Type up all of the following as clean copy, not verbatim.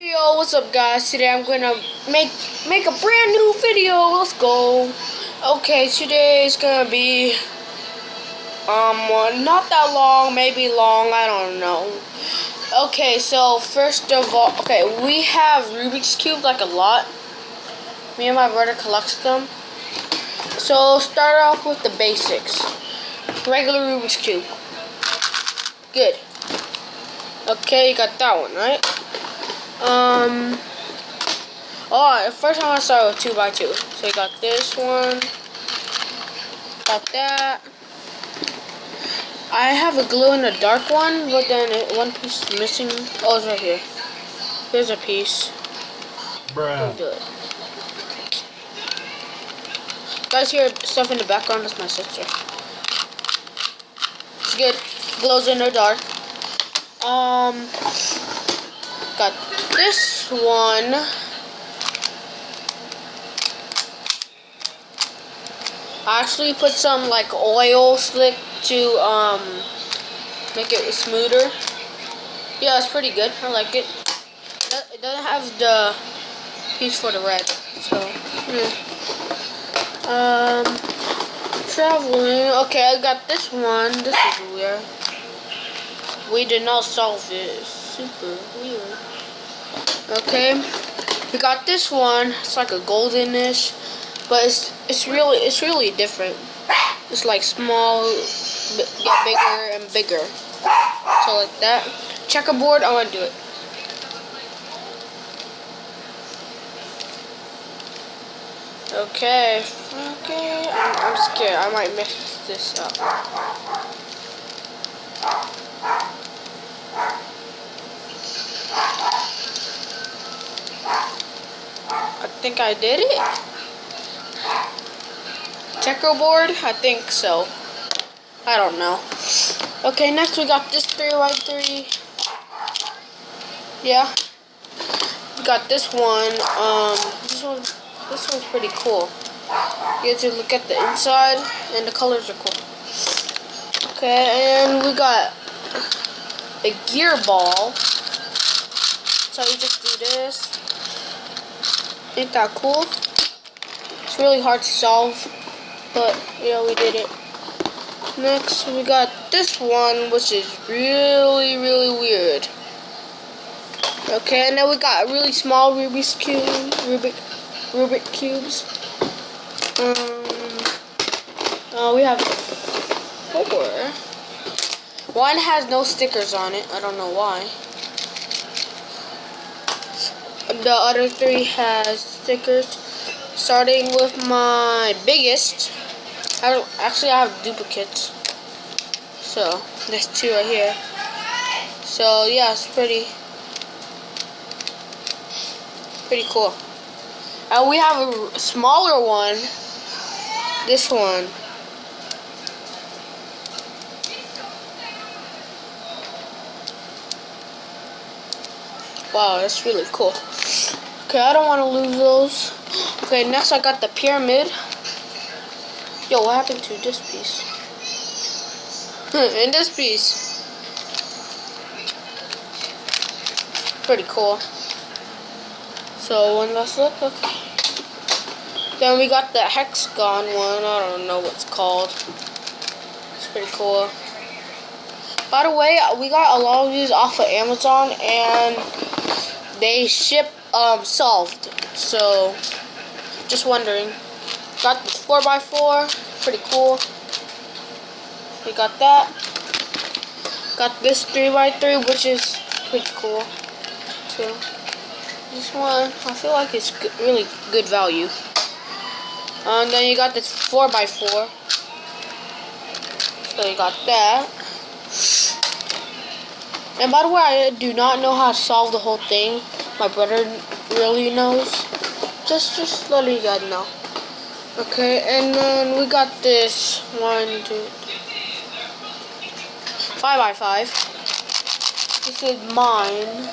Yo, what's up guys? Today I'm gonna make a brand new video. Let's go. Okay, today is gonna be not that long, maybe long, I don't know. Okay, so first of all, okay, we have Rubik's cubes like a lot. Me and my brother collects them. So start off with the basics. Regular Rubik's cube. Good. Okay, you got that one, right? First I want to start with 2x2. So you got this one, got that. I have a glow in the dark one, but then one piece is missing. Oh, it's right here. Here's a piece. Bruh. Do it. Guys, hear stuff in the background. That's my sister. It's good. Glows in the dark. Got this one. I actually put some like oil slick to make it smoother. Yeah, it's pretty good. I like it. It doesn't have the piece for the red, so traveling. Okay, I got this one. This is weird. We did not solve it. It's super weird. Okay, we got this one. It's like a goldenish, but it's really different. It's like small, get bigger and bigger. So like that. Checkerboard. I want to do it. Okay. I'm scared. I might mess this up. I think I did it. Checkerboard? I think so. I don't know. Okay, next we got this 3x3. Yeah. We got this one. This one's pretty cool. You get to look at the inside, and the colors are cool. Okay, and we got a gear ball. So you just do this. Ain't that cool? It's really hard to solve, but yeah, we did it. Next, we got this one, which is really weird. Okay, and then we got really small Rubik's cubes. We have 4. One has no stickers on it. I don't know why. The other 3 has stickers. Starting with my biggest. I have duplicates. So there's 2 right here. So yeah, it's pretty cool. And we have a smaller one. This one. Wow, that's really cool. Okay, I don't want to lose those. Okay, next I got the pyramid. Yo, what happened to this piece? And this piece. Pretty cool. So, one last look. Okay. Then we got the hexagon one. I don't know what's called. It's pretty cool. By the way, we got a lot of these off of Amazon, and they ship solved. So, just wondering. Got this 4x4, pretty cool. We got that. Got this 3x3, which is pretty cool too. This one, I feel like it's really good value. And then you got this 4x4. So you got that. And by the way, I do not know how to solve the whole thing. My brother really knows. Just letting you guys know. Okay, and then we got this 5x5. This is mine.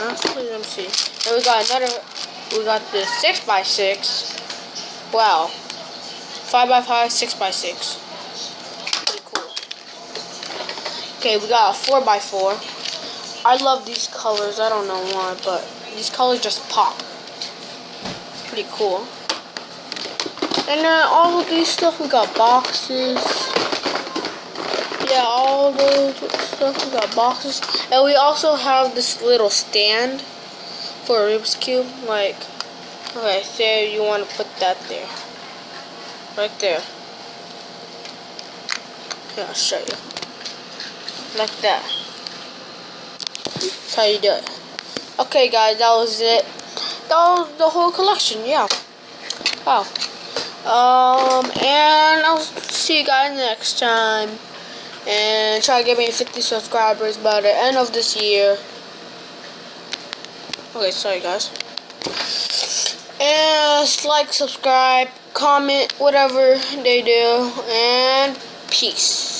Actually, let me see. And we got this 6x6. Wow. 5x5, 6x6. Pretty cool. Okay, we got a 4x4. I love these colors. I don't know why, but these colors just pop. Pretty cool. And then all of these stuff, we got boxes. Yeah, all those stuff, we got boxes. And we also have this little stand for a Rubik's Cube. Like, okay, say you want to put that there. Right there. Here, I'll show you. Like that. That's how you do it. Okay, guys, that was it. That was the whole collection, yeah. Wow. And I'll see you guys next time. And try to get me 50 subscribers by the end of this year. Okay, sorry, guys. And like, subscribe, comment, whatever they do. And peace.